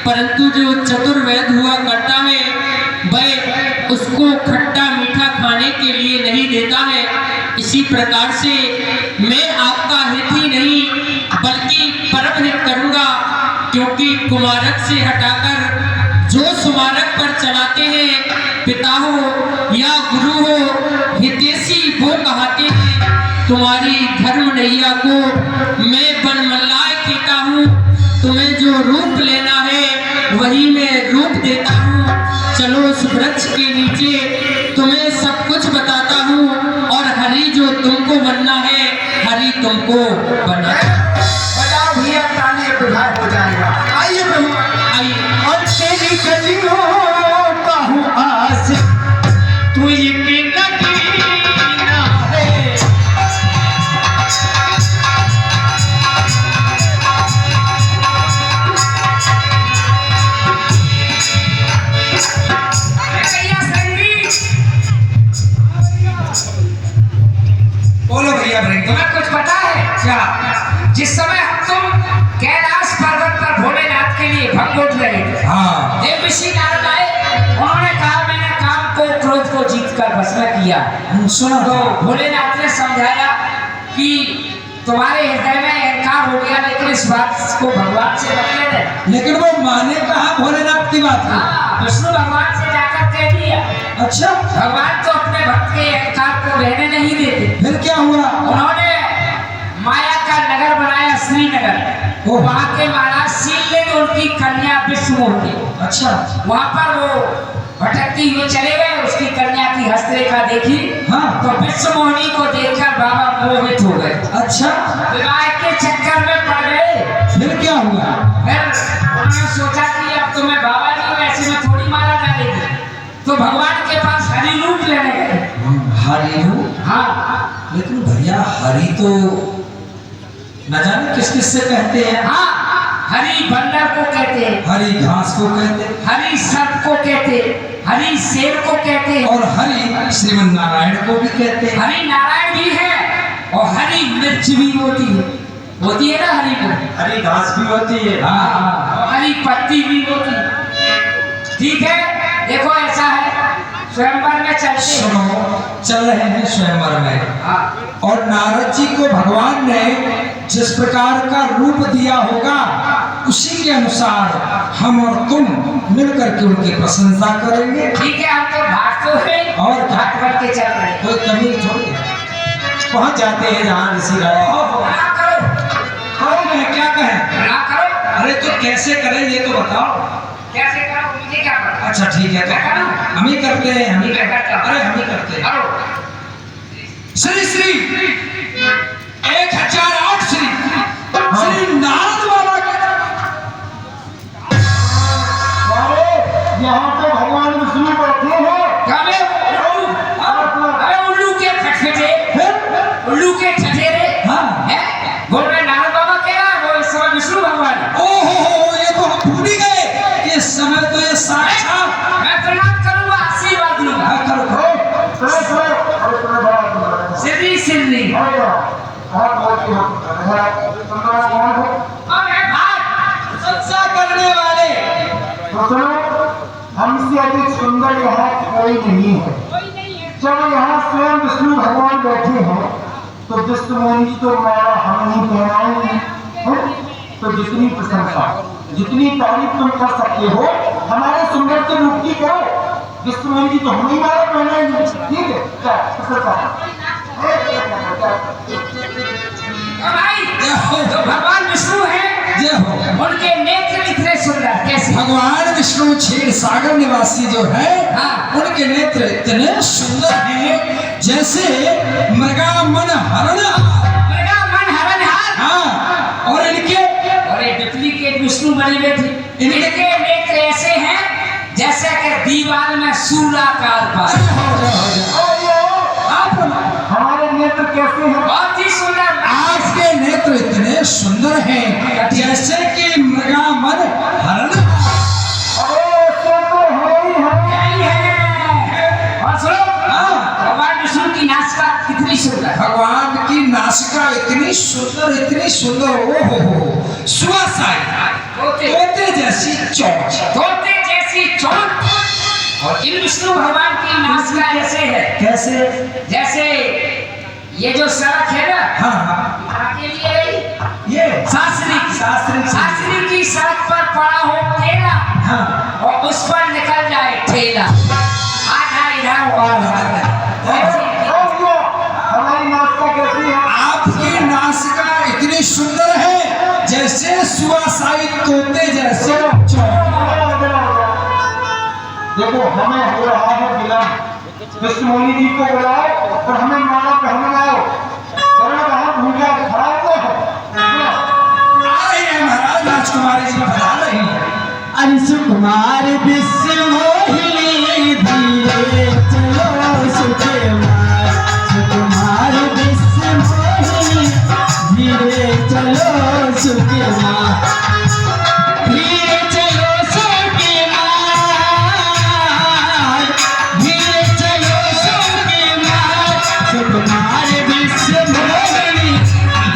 परंतु जो चतुर्वेद हुआ करता है वह उसको खट्टा मीठा खाने के लिए नहीं देता है। इसी प्रकार से मैं आपका हित ही नहीं बल्कि परम हित करूंगा, क्योंकि कुमारक से हटाकर जो सुमारक पर चलाते हैं, पिता हो या गुरु हो, हितैषी वो कहते हैं। तुम्हारी धर्म नैया को मैं बनमल्लाय कहता हूँ। तुम्हें जो रूप लेना है वही मैं रूप देता हूँ। चलो उस वृक्ष के नीचे तुम्हें सब कुछ बताता हूँ, और हरि जो तुमको बनना है हरि तुमको बना। बजाओ भैया ताली, बुझाए हो जाएगा। आइए प्रभु आइए। और तेरी गलियों का हूँ आस, तू ये नगीना है। बोलो भैया भाई, तुम्हें कुछ पता है क्या? जिस समय हम तुम कैलाश पर्वत पर भोलेनाथ के लिए भंग उठ रहे थे, हाँ देव ऋषि नारद आए। उन्होंने कहा मैंने काम को क्रोध को जीत कर भस्म किया। सुनो तो भोलेनाथ ने समझाया कि तुम्हारे हृदय में अहंकार हो गया, लेकिन इस बात को भगवान से मत कह दे। लेकिन वो माने कहा भोलेनाथ की बात है। हाँ, विष्णु भगवान से जाकर कह दिया। अच्छा, भगवान तो अपने भक्त के अहंकार को रहने नहीं देते। फिर क्या हुआ? उन्होंने माया का नगर बनाया, श्रीनगर। वो वहाँ के महाराज शीलदेव उनकी कन्या विष्णुमूर्ति। अच्छा, वहाँ पर वो भटकती हुई चले गए, उसकी कन्या की हस्तरेखा देखी। हाँ। तो विष्णुमोहिनी को देखकर बाबा मोहित हो गए। अच्छा, विवाह के चक्कर में पड़ गए। फिर क्या हुआ? फिर उन्होंने सोचा कि अब तो मैं बाबा जी हूँ, ऐसे में थोड़ी मारा जाएगी। तो भगवान के पास हरि रूप लेने गए। हरि रूप? हाँ, लेकिन भैया हरि तो न जाने किस किस से कहते हैं। हाँ, हरि बंदर को कहते हैं, हरि घास को कहते हैं, हरि सर्प को कहते हैं, हरि शेर को कहते हैं, और हरि श्रीमन नारायण को भी कहते हैं। हरि नारायण भी है, और हरि मिर्च भी होती है ना हरि को। हरि घास भी होती है। हाँ हाँ। और हरी पत्ती भी होती है। ठीक है, देखो ऐसा है, स्वयंवर में चलते हैं। सुनो, चल रहे हैं स्वयंवर में, हाँ, और नारद जी को भगवान ने जिस प्रकार का रूप दिया होगा उसी के अनुसार हम और तुम मिलकर के उनकी प्रशंसा करेंगे। ठीक है, हम तो भाग तो है और घाट बढ़ के चल रहे हैं। कोई कमी थोड़ी है। पहुंच जाते हैं जहाँ ऋषि गए। ना करो, कहो मैं क्या कहें? ना करो, अरे तो कैसे करें ये तो बताओ। कैसे करो, मुझे क्या पता। अच्छा ठीक है, मैं करूं? हम ही करते हैं, हम ही मैं करता हूं। अरे हम ही करते हैं। करो। श्री श्री 1008 श्री श्री नारद बाबा के यहाँ पे भगवान विष्णु बैठे हैं। अबे उल्लू के खटखटे, उल्लू के ठठेरे, हाँ। हैं? बोल रहे नारद बाबा कह रहा है, वो इस समय विष्णु भगवान है। ओहो, ये तो हम भूल ही गए कि इस समय तो ये साक्षात। मैं प्रणाम करूंगा, आशीर्वाद लूंगा। हाँ, करो करो। अरे तुम्हें बड़ा सिद्धि सिद्धि। बहुत अरे भाग, प्रशंसा करने वाले। तो सुनो, हमसे अधिक सुंदर यहाँ कोई नहीं है। कोई नहीं है। जब यहाँ स्वयं विष्णु भगवान बैठे हैं तो विष्णु मुनि तो माला हम नहीं पहनाएंगे, हैं? तो जितनी प्रशंसा, जितनी तारीफ तुम कर सकते हो हमारे सुंदर से रूप की करो। विष्णु मुनि जी तो हम ही माला पहनाएंगे। ठीक है, क्या प्रशंसा? भाई, जो भगवान विष्णु हैं, जय हो। उनके नेत्र इतने सुंदर कैसे? भगवान विष्णु क्षीर सागर निवासी जो है, हाँ। उनके नेत्र इतने सुंदर हैं जैसे मृगा मन हरण। मेरा मन हरणहार। हाँ, और इनके और ये डुप्लीकेट विष्णु बनी हुई थी। इनके नेत्र ऐसे हैं जैसे कि दीवार में सूलाकार पास। हमारे नेत्र कैसे हैं? बहुत ही सुंदर। आपके नेत्र इतने सुंदर हैं जैसे कि मृगा मन हरण। अरे ऐसे तो है ही है। यही है। और सुनो, भगवान विष्णु की नासिका कितनी सुंदर। भगवान की नासिका इतनी सुंदर, इतनी सुंदर। ओ हो, सुहासाई तोते। तोते जैसी चोंच। तोते जैसी चोंच। और इन विष्णु भगवान की नासिका ऐसे है, कैसे? जैसे ये जो सड़क है ना, हाँ यहाँ के लिए ये शास्त्री की सड़क पर पड़ा हो केला, हाँ और उस पर निकल जाए ठेला, आधा इधर और हमारी नाश्ता कैसी है? आपकी नासिका इतनी सुंदर है जैसे सुवासाई तोते जैसे चोंच। देखो हमें हो रहा है विलम्ब, विष्णुमुनि जी को बुलाओ और हमें माला पहनाओ। करण बहुत भूजा खड़ा हुआ है। आए हैं महाराज, राजकुमारी जी बता रही हैं। अंशुकुमार विश्वमोहिनी धीरे चलो सुकुमार, सुकुमार विश्वमोहिनी धीरे चलो सुकुमार, धीरे चलो सुकुमार, धीरे चलो सुकुमार, सुकुमार विश्वमोहिनी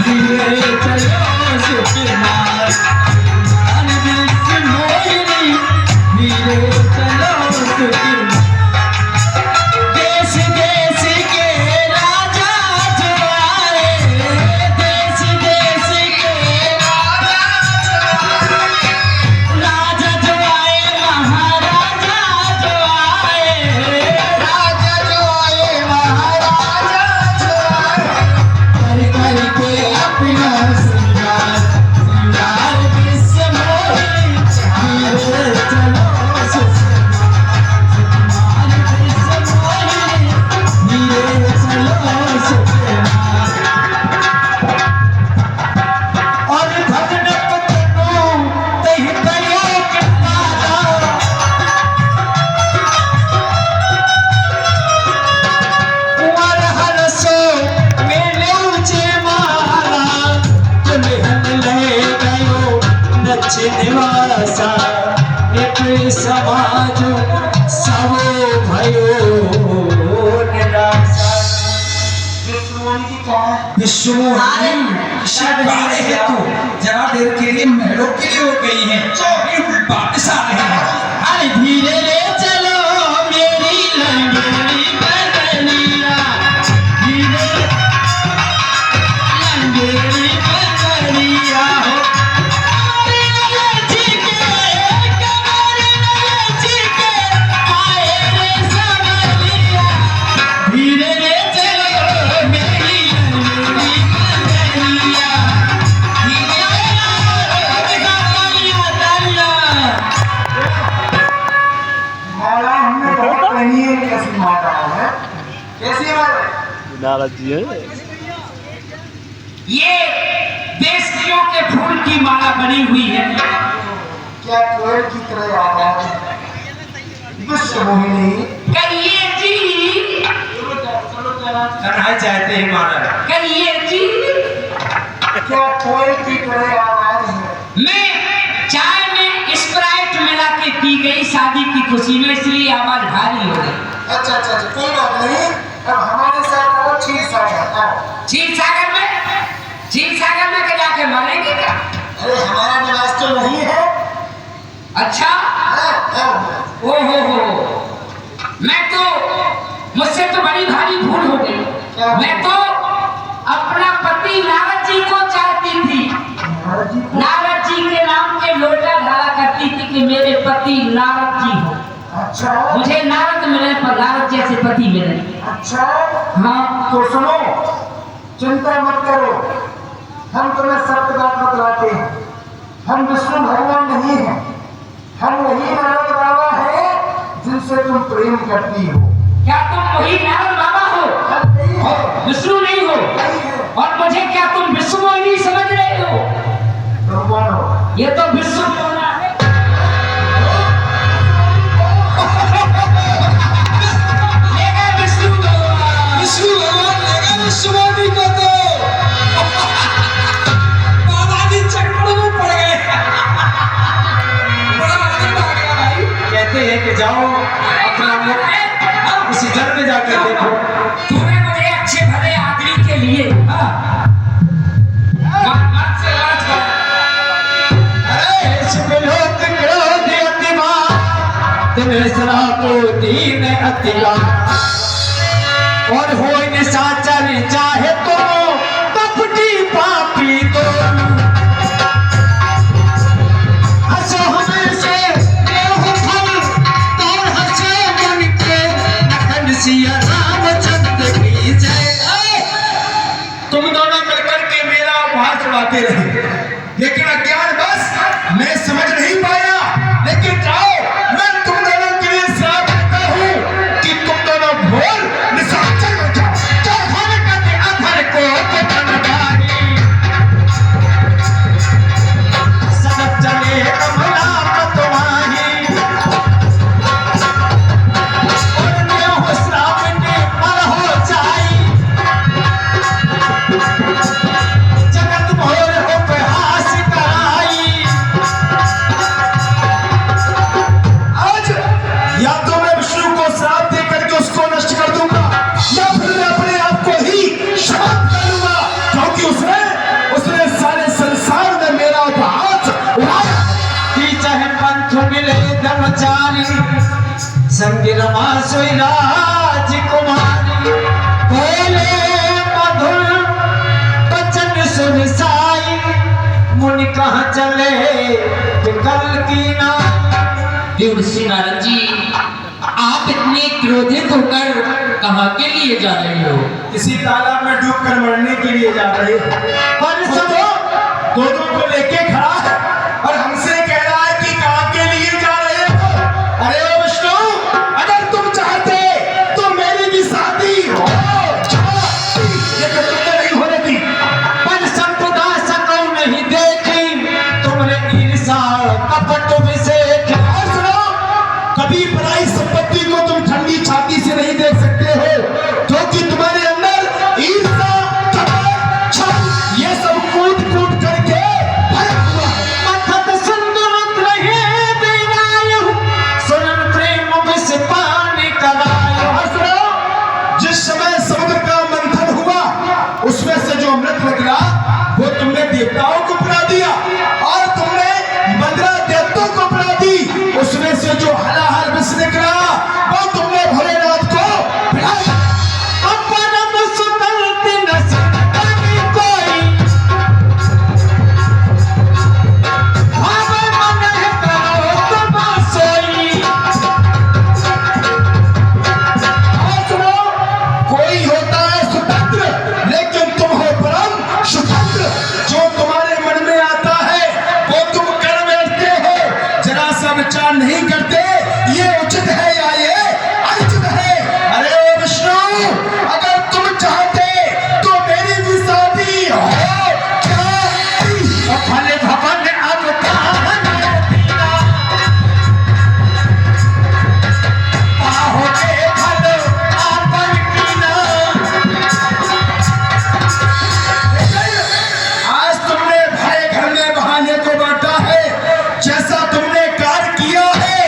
धीरे चलो सुकुमार, धीरे चलो सुकुमार। देश देश के राजा जो आए, देश देश के राजा जो आए, महाराजा जो आए, राजा जो आए, महाराजा जो आए, कर के अपना श्रृंगार, श्रृंगार विश्वमोहिनी धीरे चलो निवासा एक समाज सबो भयो निराशा। विष्णुमुनि जी कहाँ हैं? विष्णुमुनि शिवबाड़े हेतु जरा देर के लिए महलों के लिए हो गई हैं, अभी वापस आ रहे हैं। अरे धीरे ले चलो मेरी लंगड़ी बदलिया, धीरे लंगड़ी बदलिया हो, धीरे ले चलो मेरी लंगड़ी बदलिया, माला हमने बहुत पहनी है, कैसी माला है? कैसी माला? नाराज जी है। ये बेस्तियों के फूल की माला बनी हुई है। क्या कोयल की तरह आवाज? विष्णुमुनि कहिए जी, कन्हैया चाहते हैं महाराज। कहिए जी, क्या कोयल की तरह आवाज है? मैं चाय में स्प्राइट मिला के पी गई शादी की खुशी में, इसलिए आवाज भारी हो गई। अच्छा अच्छा अच्छा, कोई बात नहीं। अब हमारे साथ आओ, क्षीर सागर आओ। क्षीर सागर में के जाके मरेंगे क्या? अरे हमारा निवास तो नहीं है। अच्छा, आओ। ओ हो, मैं तो, मुझसे तो बड़ी भारी भूल हो गई। मैं तो अपना पति नारद जी को चाहती थी, नारद जी के नाम के लोटा धारा करती थी कि मेरे पति नारद जी हो। अच्छा मुझे नारद मिले पर नारद जैसे पति मिले। अच्छा, हाँ तो सुनो, चिंता मत करो, हम तुम्हें सत्य बात बतलाते हैं। हम विष्णु भगवान नहीं हैं, हम वही नारद बाबा हैं जिनसे तुम प्रेम करती हो। क्या तुम वही नारद बाबा हो? हम नहीं हैं। और विष्णु नहीं हो? नहीं हैं। और मुझे क्या तुम विष्णुमोहिनी समझ रहे हो? तुम कौन हो? ये तो विष्णु होना है। ले गए विष्णु भगवान। विष्णु भगवान ले गए विष्णुमुनि को, तो बाबाजी चक्कर में पड़ गए। बड़ा आनंद आ गया भाई। कहते हैं कि जाओ अपना मुख उसी घर में जाकर देखो। तूने मुझे अच्छे भले आदमी के लिए मत से बात कर। अरे शिवलोक तुम्हें श्राप दीन अतिया और हो निशाचर चाहे तो कपटी पापी तो हंसो हमेशे देहु फल और हंसे मन के नखन सिया रामचंद्र की जय। तुम दोनों मिलकर के मेरा उपहास उड़ाते रहे, लेकिन अज्ञान बस मैं समझ नहीं पाया। लेकिन जाओ, मैं तुम दोनों के लिए श्राप देता हूँ कि तुम दोनों भोर निशाचर हो जाओ। चौधर कद अधर को पतनदारी सनक चले कमला पतवाही और न्यो श्राप ने पर हो जाई जगत भोर उपहास कराई। आज या तो मैं विष्णु को श्राप दे करके उसको नष्ट कर दूंगा, या फिर मैं अपने आप को ही शाप कर लूंगा, क्योंकि उसने सारे संसार में मेरा उपहास उड़ाया। की चाहे पंथ मिले धर्मचारी संग रमा सोई राजकुमारी बोले मधुर बचन सुन साई मुनि कहाँ चले कि कल की ना। देवर्षि नारद जी, आप इतने क्रोधित होकर कहाँ के लिए जा रहे हो? इसी तालाब में डूब कर मरने के लिए जा रहे हैं। पर सब दो को लेके खड़ा है और हमसे कह रहा है कि कहाँ के लिए जा रहे हो? अरे ओ विष्णु, अगर तुम चाहते तो मेरी भी शादी हो लेकिन तुमने नहीं होने दी। पर संपदा सकल नहीं देखी तुमने ईर्षा कपट विषेख। और सुनो, कभी पराई संपत्ति को तुम ठंडी छाती से नहीं देख सकते हो, क्योंकि तुम्हारे अंदर ईर्ष्या, कपट, छल ये सब कूट कूट करके भरा हुआ है। मथत सुंदर रहे बिनायो सुनन प्रेम विष पानी करायो। और सुनो, जिस समय समुद्र का मंथन हुआ उसमें से जो अमृत निकला वो तुमने देवताओं को पिला दिया, और तुमने 15 देवताओं को पिला दी। उसमें से जो हलाहल विष निकला वो तुमने भोलेनाथ को पिलाया। अपरम सुतल तिनस तनि कोई भावे मन करो तुम सोई। और सुनो, कोई होता है स्वतंत्र, लेकिन तुम हो परम स्वतंत्र। जो तुम्हारे मन में आता है वो तुम कर बैठते हो, जरा सा विचार नहीं करते ये उचित है या ये अनुचित है। अरे ओ विष्णु, अगर तुम चाहते तो मेरी भी शादी हो जाती। फल भवन अब काहन दीना पाहोगे फल आपन कीना। आज तुमने भय घर में बहाने को बांटा है, जैसा तुमने कार्य किया है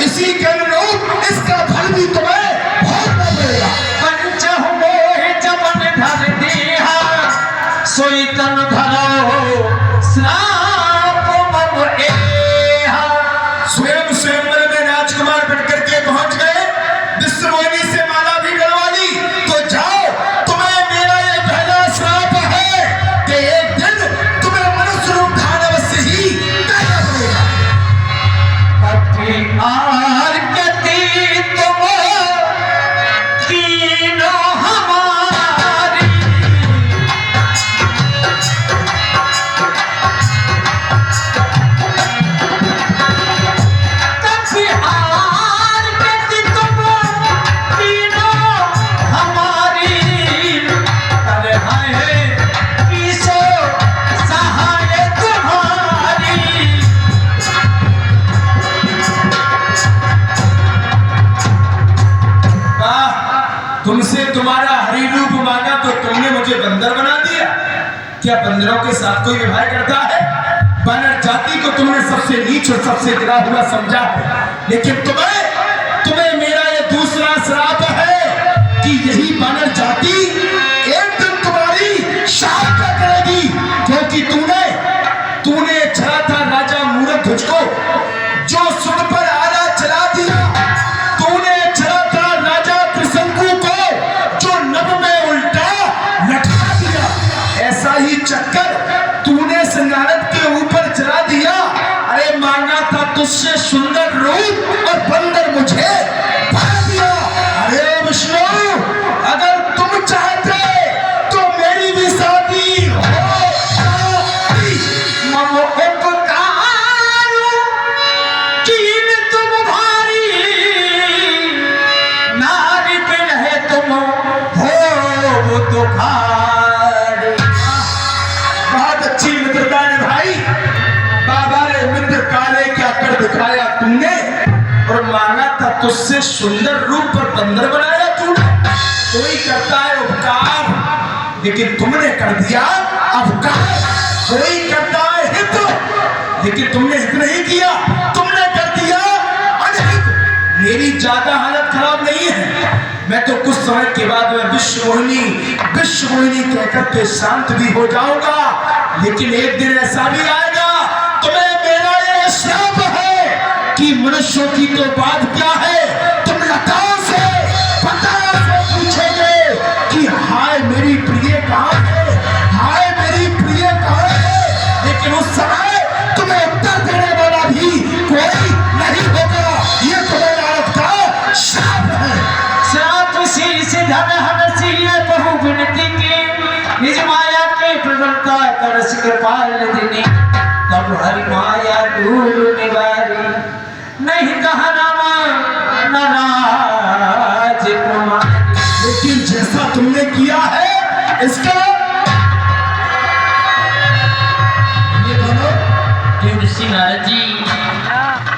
इसी के अनुरूप इसका फल भी तुम्हें भोगना पड़ेगा। पंच मोह जवन धर दीहा सोई तन धरो श्राप मम एहा। स्वयं स्वयंवर में राजकुमार बन करके पहुंच गए, विश्वमोहिनी से माला भी गलवा ली। तो जाओ, तुम्हें मेरा ये पहला श्राप है कि एक दिन तुम्हें मनुष्य रूप धारण अवश्य ही करना पड़ेगा। कटी आर गति तुम कीनो हमारी कटी आर गति तुम कीनो हमारी। करे है किसो सहाय तुम्हारी। तुमसे तुम्हारा हरि रूप मांगा तो तुमने मुझे बंदर बना दिया। क्या बंदरों के साथ कोई व्यवहार करता है? बानर जाति को तुमने सबसे नीच और सबसे गिरा हुआ समझा है, लेकिन तुम्हें मेरा ये दूसरा श्राप है कि यही बानर जाति एक दिन तुम्हारी सहायता करेगी, क्योंकि तूने चला था राजा मूरत ध्वज को, जो सुन पर आरा चला दिया। तुझसे सुंदर रूप और बंदर मुझे भर दिया। अरे विष्णु, अगर तुम चाहते तो मेरी भी शादी हो जाती। मम उपकारो कीन तुम भारी, नारी पे रहे तुम हो दुखारी। बहुत अच्छी मित्रता ने भाई। बाबा ने मित्र काले क्या कर दिखाया तुमने, और मांगा था तुझसे सुंदर रूप पर बंदर बनाया तूने। कोई करता है उपकार, लेकिन तुमने कर दिया अपकार। कोई करता है हित, लेकिन तुमने हित नहीं किया, तुमने कर दिया अनहित। मेरी ज्यादा हालत खराब नहीं है। मैं तो कुछ समय के बाद में विश्व मोहिनी कहकर के शांत भी हो जाऊंगा, लेकिन एक दिन ऐसा भी आएगा, तुम्हें मेरा ये श्राप है कि मनुष्यों की तो बात क्या है, तुम लताओं से पताओं से पूछोगे कि हाय मेरी प्रिय कहाँ है, हाय मेरी प्रिय कहाँ है, लेकिन उस समय तुम्हें उत्तर देने वाला भी कोई नहीं होगा। ये तुम्हें नारद का श्राप है। श्राप शीर्ष धन हनसीय बहु विनती की, निज माया के प्रबलता करस कृपाल दिनी। तब हरि माया दूर निवारी, नहीं कहा नामा नाराज कुमार। लेकिन जैसा तुमने किया है, इसका ये दोनों देवर्षि नारद जी,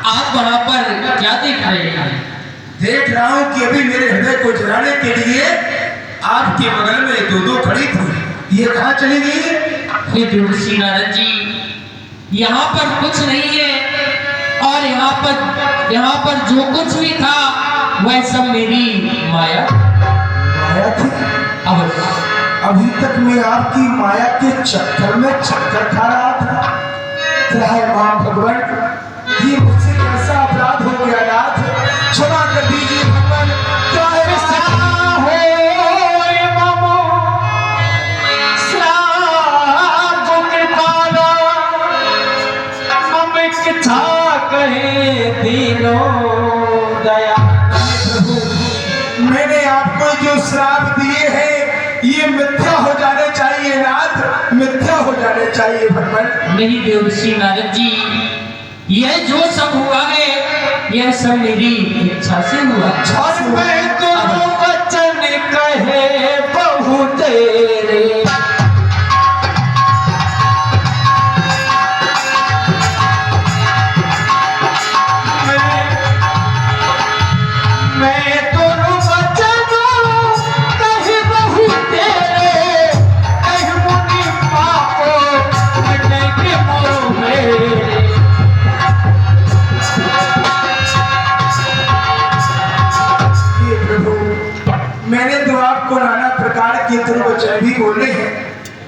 आप वहां पर क्या देख रहे हैं? देख रहा हूं कि अभी मेरे हृदय को जलाने के लिए आपके बगल में दो खड़ी थी, ये कहाँ चली गई? हे देवर्षि नारद जी, यहाँ पर कुछ नहीं है, और यहाँ पर जो कुछ भी था वह सब मेरी माया माया थी। अवश्य। अभी तक मैं आपकी माया के चक्कर में चक्कर खा रहा था। त्राय मां भगवान, ये मुझसे कैसा अपराध हो गया नाथ, क्षमा कर दीजिए भगवान। त्राय मैंने आपको जो श्राप दिए हैं ये मिथ्या हो जाने चाहिए नाथ, मिथ्या हो जाने चाहिए भगवान। नहीं देवर्षि नारद जी, यह जो सब हुआ है यह सब मेरी इच्छा से हुआ। और मैं दोनों वचन कहे बहु तेरे, मैंने तो आपको नाना प्रकार के वचन भी बोले हैं,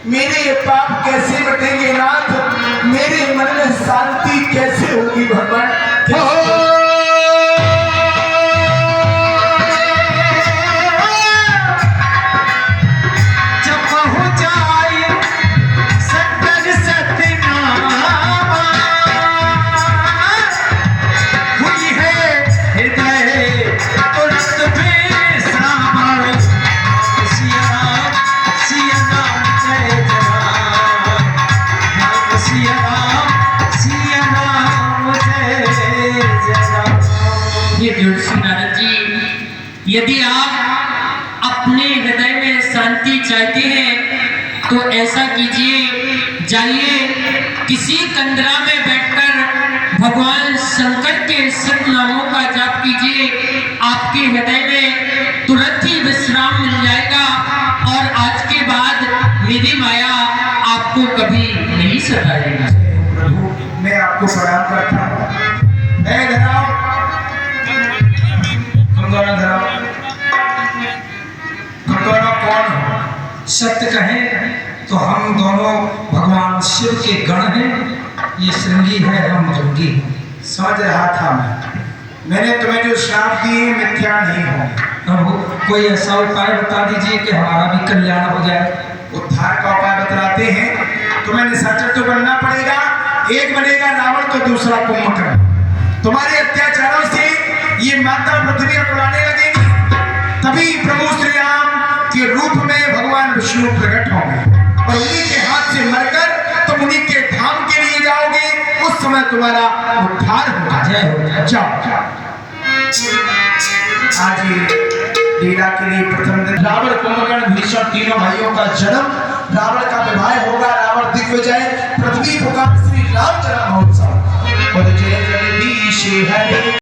मेरे ये पाप कैसे बटेंगे नाथ, मेरे मन में शांति कैसे होगी भगवान। यदि आप अपने हृदय में शांति चाहते हैं तो ऐसा कीजिए, जाइए किसी कंदरा में बैठकर भगवान शंकर के सत नामों का जाप कीजिए, आपके हृदय में तुरंत ही विश्राम मिल जाएगा, और आज के बाद मेरी माया आपको कभी नहीं सताएगी। प्रभु मैं आपको प्रणाम करता हूँ। हम दोनों कौन हो? सत्य कहें तो हम दोनों भगवान शिव के गण हैं। ये श्रृंगी है, हम जोगी हैं। समझ रहा था मैंने तुम्हें जो श्राप दिए मिथ्या नहीं होंगे। प्रभु कोई ऐसा उपाय बता दीजिए कि हमारा भी कल्याण हो जाए। उद्धार का उपाय बतलाते हैं। तुम्हें निशाचर तो बनना पड़ेगा, एक बनेगा रावण तो दूसरा कुंभकर्ण। तुम्हारे अत्याचारों से ये माता पृथ्वी अकुलाने लगेगी, तभी प्रभु श्री राम के रूप में भगवान विष्णु प्रकट होंगे और उन्हीं के हाथ से मरकर तुम उन्हीं के धाम के लिए जाओगे। उस समय तुम्हारा उद्धार होगा। जाओ। आज लीला के लिए प्रथम दिन रावण, कुंभकर्ण, भीष्म तीनों भाइयों का जन्म, रावण का विवाह होगा, रावण दिग्विजय, पृथ्वी पुकार श्री राम जन्म महोत्सव। और जय जगदीश हरे।